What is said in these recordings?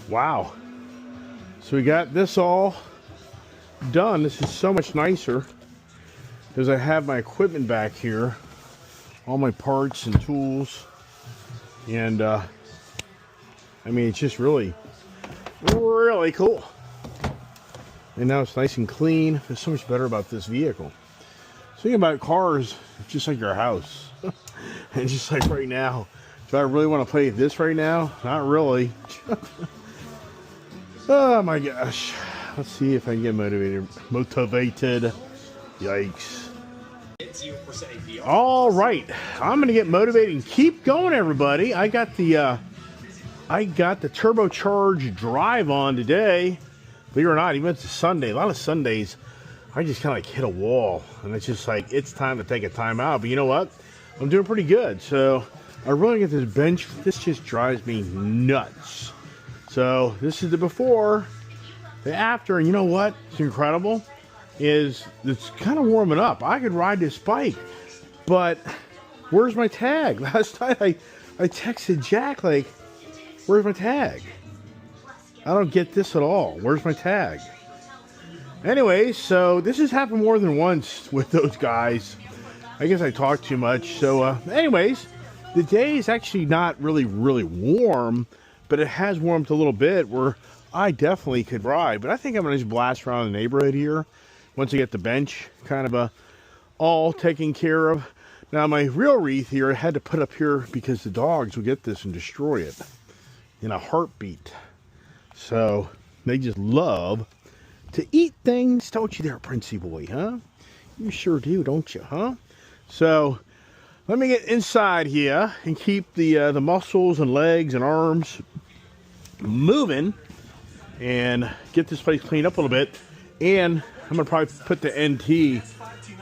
Wow. So we got this all done. This is so much nicer because I have my equipment back here, all my parts and tools, and I mean, it's just really cool. And now it's nice and clean. There's so much better about this vehicle. Thinking about cars, it's just like your house. And just like right now, do I really want to play this right now? Not really. Oh my gosh. Let's see if I can get motivated. Yikes. All right, I'm gonna get motivated and keep going, everybody. I got the turbocharged drive on today. Believe it or not, even if it's a Sunday, a lot of Sundays, I just kind of like hit a wall, and it's just like it's time to take a time out. But you know what? I'm doing pretty good. So I really get this bench. This just drives me nuts. So this is the before, the after, and you know what? It's incredible. Is it's kind of warming up. I could ride this bike, but where's my tag? Last night I texted Jack like, where's my tag? I don't get this at all. Where's my tag? Anyway, so this has happened more than once with those guys. I guess I talk too much. So anyways, the day is actually not really warm, but it has warmed a little bit where I definitely could ride. But I think I'm going to just blast around the neighborhood here. Once I get the bench kind of all taken care of. Now my real wreath here I had to put up here because the dogs will get this and destroy it in a heartbeat. So they just love to eat things, don't you there, Princey boy, huh? You sure do, don't you, huh? So let me get inside here and keep the muscles and legs and arms moving and get this place cleaned up a little bit. And I'm gonna probably put the NT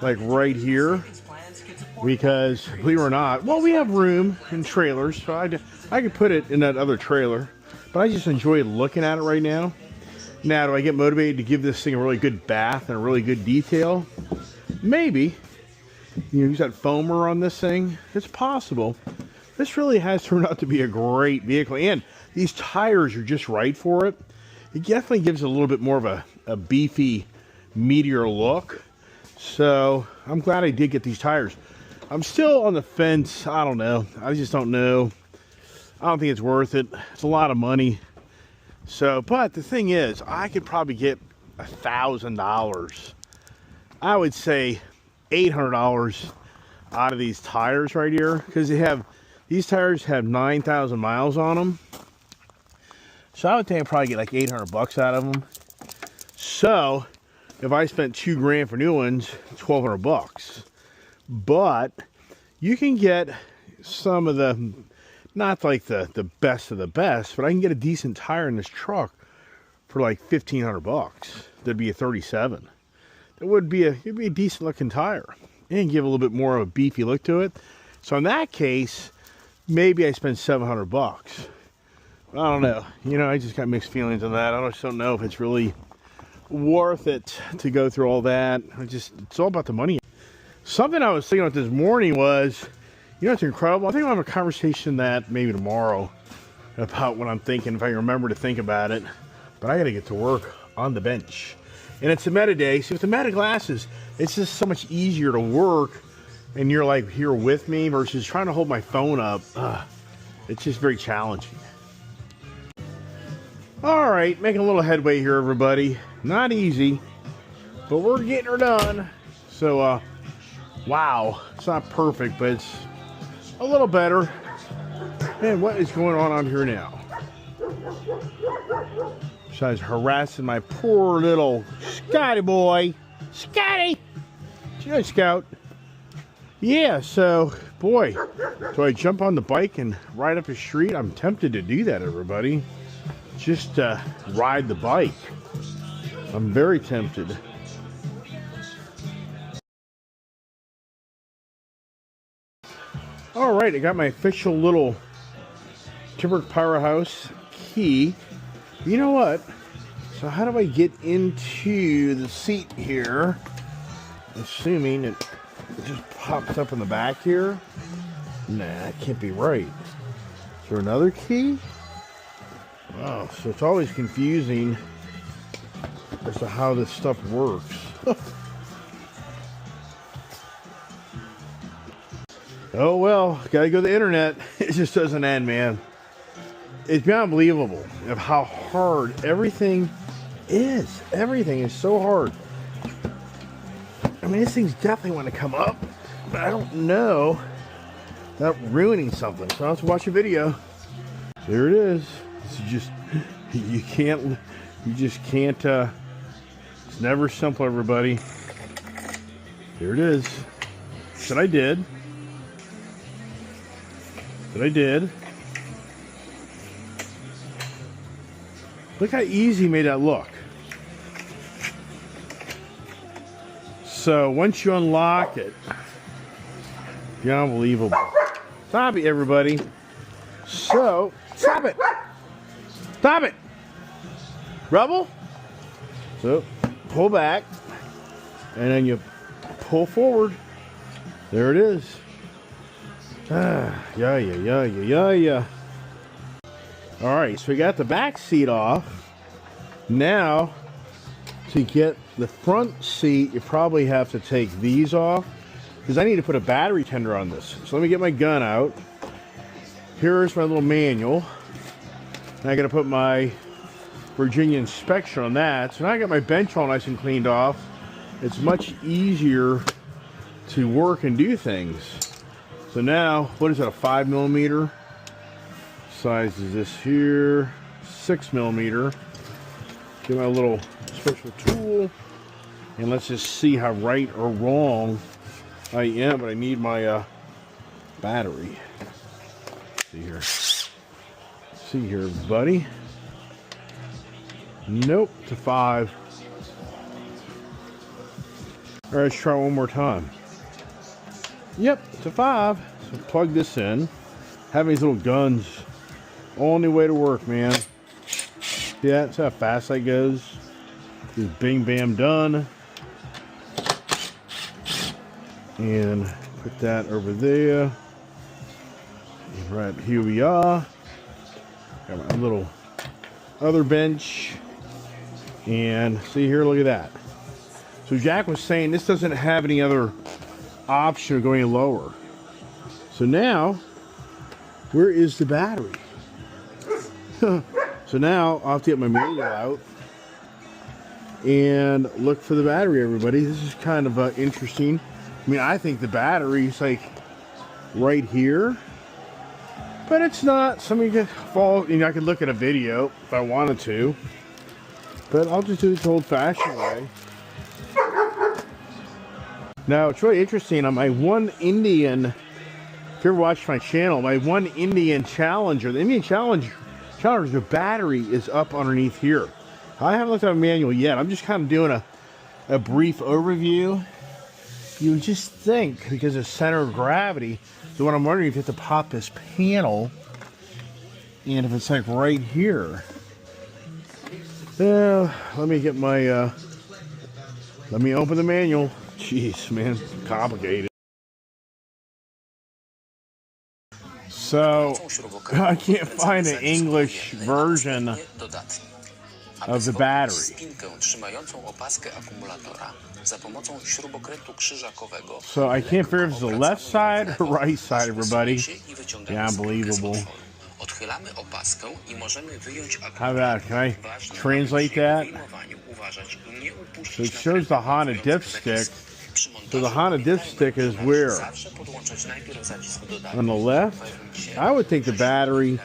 like right here because believe it or not, well, we have room in trailers, so I could put it in that other trailer, but I just enjoy looking at it right now. Now, do I get motivated to give this thing a really good bath and a really good detail? Maybe. You use that foamer on this thing. It's possible. This really has turned out to be a great vehicle, and these tires are just right for it. It definitely gives it a little bit more of a beefy Meteor look. So I'm glad I did get these tires. I'm still on the fence. I don't know. I just don't know. I don't think it's worth it. It's a lot of money. So, but the thing is, I could probably get $1,000. I would say $800 out of these tires right here, because these tires have 9,000 miles on them. So I would think I'd probably get like $800 out of them. So if I spent $2 grand for new ones, $1,200. But you can get some of the, not like the best of the best, but I can get a decent tire in this truck for like $1,500. That'd be a 37. It'd be a decent looking tire and give a little bit more of a beefy look to it. So in that case, maybe I spend $700. I don't know. You know, I just got mixed feelings on that. I just don't know if it's really worth it to go through all that. It's all about the money. Something I was thinking about this morning was, you know, it's incredible. I think I'll have a conversation that maybe tomorrow about what I'm thinking, if I remember to think about it. But I got to get to work on the bench. And it's a Meta day. So with the Meta glasses, it's just so much easier to work. And you're like here with me versus trying to hold my phone up. It's just very challenging. All right, making a little headway here, everybody. Not easy, but we're getting her done. So, wow, it's not perfect, but it's a little better. Man, what is going on here now? Besides harassing my poor little Scotty boy. Scotty! Good Scout. Yeah, so, boy, do I jump on the bike and ride up the street? I'm tempted to do that, everybody. Just ride the bike. I'm very tempted. All right, I got my official little Timberk Powerhouse key. You know what? So how do I get into the seat here? Assuming it just pops up in the back here. Nah, that can't be right. Is there another key? Oh, so it's always confusing as to how this stuff works. Oh well, gotta go to the internet. It just doesn't end, man. It's beyond unbelievable of how hard everything is. Everything is so hard. I mean, this thing's definitely want to come up, but I don't know without ruining something. So I'll have to watch a video. There it is. It's just, you just can't, it's never simple, everybody. There it is. That I did. Look how easy made that look. So once you unlock it, you're unbelievable. Stop it, everybody. So, stop it. Stop it. Rebel. So, pull back. And then you pull forward. There it is. Yeah. All right, so we got the back seat off. Now, to get the front seat, you probably have to take these off because I need to put a battery tender on this. So let me get my gun out. Here's my little manual. I got to put my Virginia inspection on that. So now I got my bench all nice and cleaned off. It's much easier to work and do things. So now, what is that, a 5mm? Size is this here, 6mm. Get my little special tool, and let's just see how right or wrong I am, but I need my battery. See here, buddy. Nope, it's a 5. All right, let's try one more time. Yep, it's a 5. So plug this in. Have these little guns. Only way to work, man. Yeah, that's how fast that goes. Just bing, bam, done. And put that over there. And right here we are. Got my little other bench. And see here, look at that. So Jack was saying this doesn't have any other option of going lower. So now, where is the battery? So now I'll have to get my manual out and look for the battery, everybody. This is kind of interesting. I mean, I think the battery's like right here, but it's not. Somebody could fall, you know, I could look at a video if I wanted to, but I'll just do it the old-fashioned way. Now, it's really interesting. On my One Indian, if you ever watched my channel, my One Indian Challenger, the Indian Challenger, the battery is up underneath here. I haven't looked at a manual yet. I'm just kind of doing a brief overview. You would just think, because of center of gravity, so what I'm wondering if you have to pop this panel, and if it's like right here. Let me get my, let me open the manual. Jeez, man, complicated. So, I can't find an English version of the battery. So I can't figure if it's the left side or right side, everybody. Yeah, unbelievable. How about, can I translate that? So it shows the Honda dipstick. So the Honda dipstick is where? On the left? I would think the battery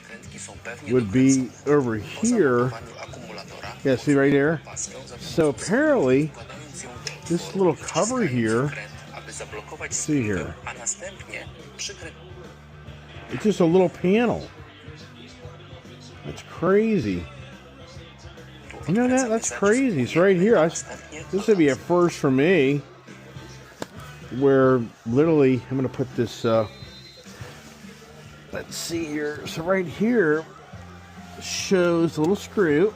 would be over here. Yeah, see right there? So apparently, this little cover here, see here, it's just a little panel. That's crazy. You know that? That's crazy. It's right here. This would be a first for me. Where literally, I'm going to put this, let's see here. So right here shows a little screw.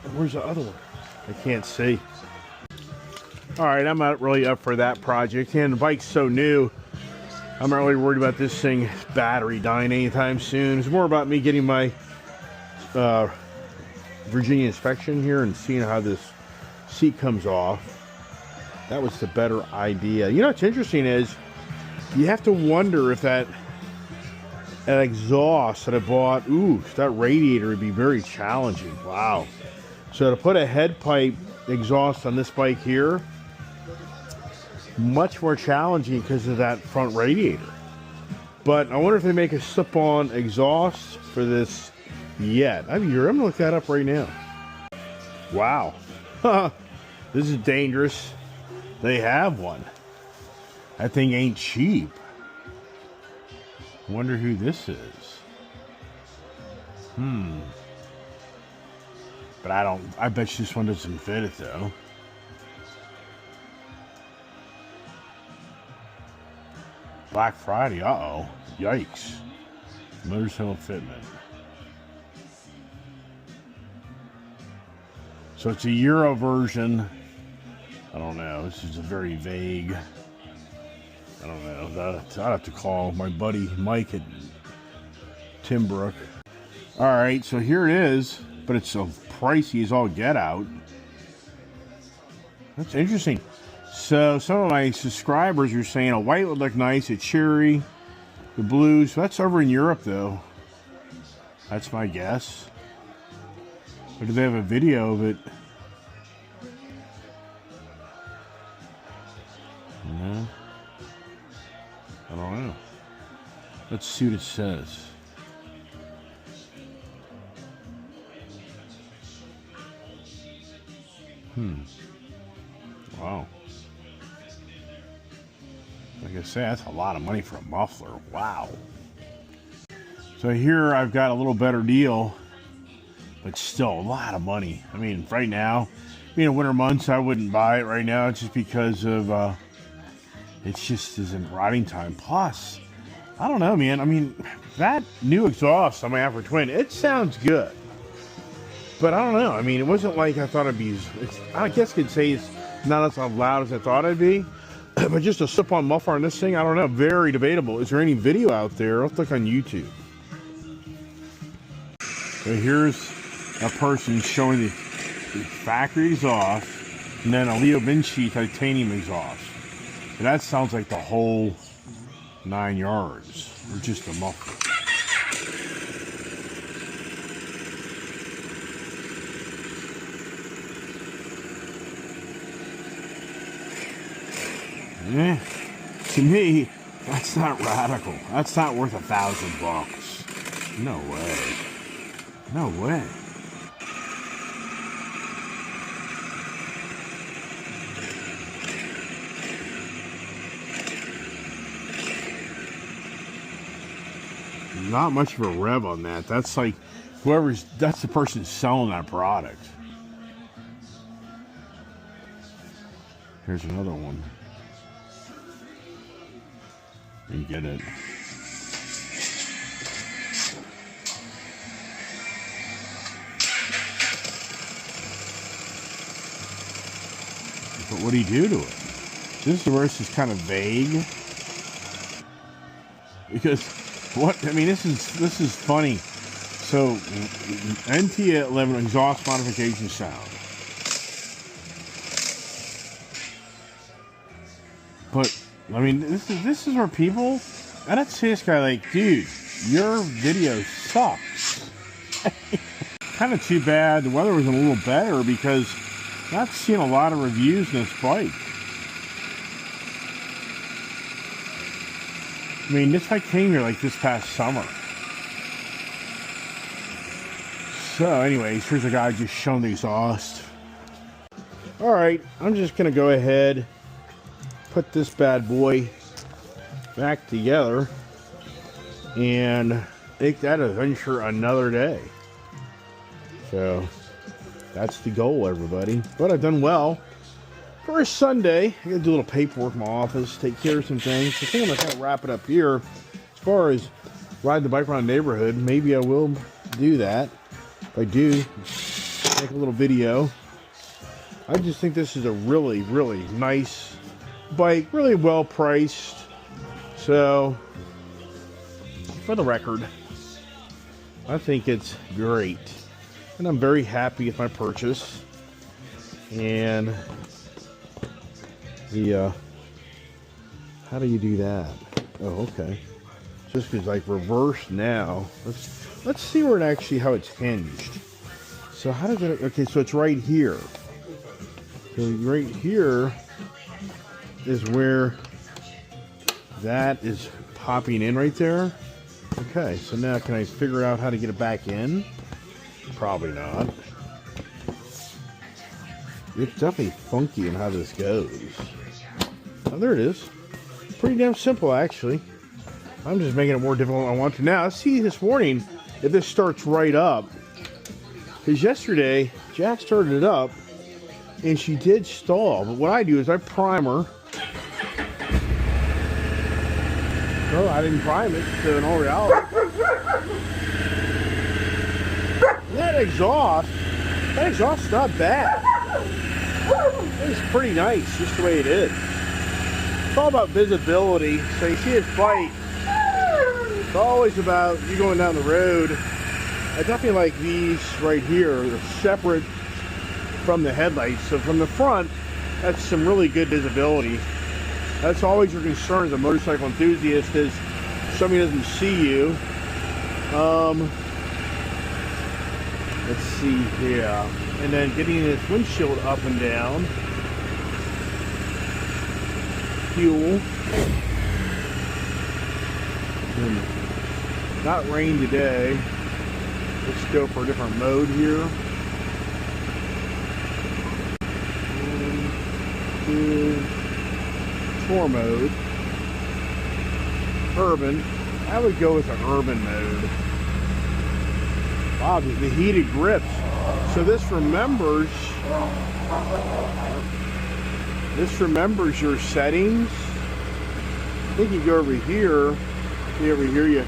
And where's the other one? I can't see. All right, I'm not really up for that project. And the bike's so new, I'm not really worried about this thing battery dying anytime soon. It's more about me getting my Virginia inspection here and seeing how this seat comes off. That was the better idea. You know what's interesting is you have to wonder if that exhaust that I bought, that radiator would be very challenging. Wow. So to put a head pipe exhaust on this bike here, much more challenging because of that front radiator. But I wonder if they make a slip-on exhaust for this yet. I'm gonna look that up right now. Wow. This is dangerous. They have one. That thing ain't cheap. I wonder who this is. But I bet you this one doesn't fit it though. Black Friday, uh-oh. Yikes. Motorcycle Fitment. So it's a Euro version. I don't know. This is a very vague. I don't know. I'd have to call my buddy Mike at Timbrook. All right, so here it is, but it's so pricey as all get out. That's interesting. So some of my subscribers are saying a white would look nice, a cherry, the blue. So that's over in Europe, though. That's my guess. Or do they have a video of it? No. I don't know. Let's see what it says. Wow. Like I say, that's a lot of money for a muffler. Wow. So here I've got a little better deal, but still a lot of money. I mean, right now, being winter months, I wouldn't buy it right now just because of it just isn't riding time. Plus, I don't know, man. I mean, that new exhaust on my Afro Twin, it sounds good. But I don't know. I mean, it wasn't like I thought it'd be. I guess I could say it's not as loud as I thought it'd be. But just a slip-on muffler on this thing, I don't know. Very debatable. Is there any video out there? Let's look on YouTube. So here's a person showing the factory exhaust, and then a Leo Vinci titanium exhaust. And that sounds like the whole 9 yards, or just a muffler. To me, that's not radical. That's not worth $1,000. No way. No way. Not much of a rev on that. That's like that's the person selling that product. Here's another one. You get it. But what do you do to it? This verse is kind of vague. Because what I mean, this is funny. So NT11 exhaust modification sound. But I mean, this is where people, I don't see this guy like, dude, your video sucks. Kind of too bad the weather was a little better because I'm not seeing a lot of reviews in this bike. I mean, this bike came here like this past summer. So anyways, here's a guy just showing the exhaust. All right, I'm just going to go ahead, put this bad boy back together and make that adventure another day. So that's the goal, everybody. But I've done well for a Sunday. I gotta do a little paperwork in my office, take care of some things. I think I'm gonna kind of wrap it up here. As far as riding the bike around the neighborhood, maybe I will do that. If I do, make a little video. I just think this is a really, really nice bike, really well priced. So for the record, I think it's great. And I'm very happy with my purchase. And the, how do you do that? Oh, okay. Just because like reverse now. Let's see where it actually, how it's hinged. So how does it, okay, so it's right here. So right here is where that is popping in right there. Okay, so now can I figure out how to get it back in? Probably not. It's definitely funky in how this goes. Oh, there it is. Pretty damn simple, actually. I'm just making it more difficult than I want to. Now, let's see this morning if this starts right up. Because yesterday, Jack started it up, and she did stall. But what I do is I prime her. No, I didn't prime it, so in all reality. That exhaust's not bad. It's pretty nice, just the way it is. It's all about visibility. So you see it fight. It's always about you going down the road. I definitely like these right here. They're separate from the headlights. So from the front, that's some really good visibility. That's always your concern as a motorcycle enthusiast, is somebody doesn't see you. Let's see here. And then getting this windshield up and down. Fuel. Not rain today. Let's go for a different mode here. Tour mode. Urban. I would go with an urban mode. Wow, the heated grips. So this remembers your settings. I think you go over here. See over here, you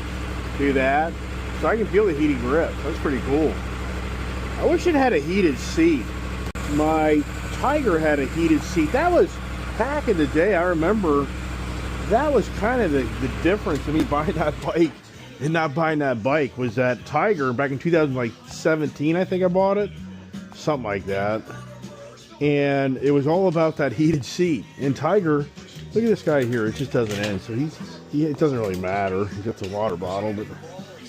do that. So I can feel the heated grips. That's pretty cool. I wish it had a heated seat. My Tiger had a heated seat. That was back in the day. I remember that was kind of the difference in me buying that bike and not buying that bike, was that Tiger back in 2017, I think I bought it. Something like that. And it was all about that heated seat. And Tiger, look at this guy here. It just doesn't end. So it doesn't really matter. He gets a water bottle, but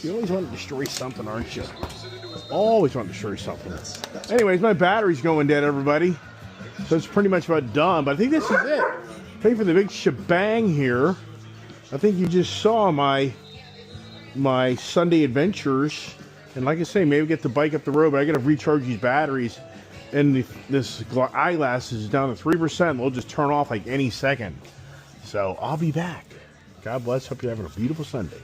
you always want to destroy something, aren't you? Always want to destroy something. Anyways, my battery's going dead, everybody. So it's pretty much about done. But I think this is it. Pay for the big shebang here. I think you just saw my Sunday adventures. And like I say, maybe get the bike up the road, but I got to recharge these batteries. And this eyeglass is down to 3%. They'll just turn off like any second. So I'll be back. God bless. Hope you're having a beautiful Sunday.